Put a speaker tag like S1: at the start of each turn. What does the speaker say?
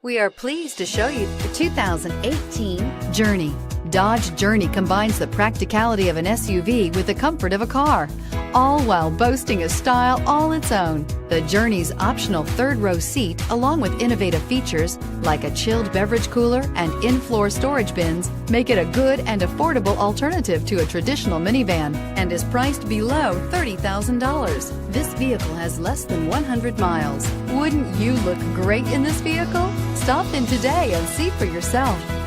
S1: We are pleased to show you the 2018 Journey. Dodge Journey combines the practicality of an SUV with the comfort of a car, all while boasting a style all its own. The Journey's optional third-row seat, along with innovative features like a chilled beverage cooler and in-floor storage bins, make it a good and affordable alternative to a traditional minivan and is priced below $30,000. This vehicle has less than 100 miles. Wouldn't you look great in this vehicle? Stop in today and see for yourself.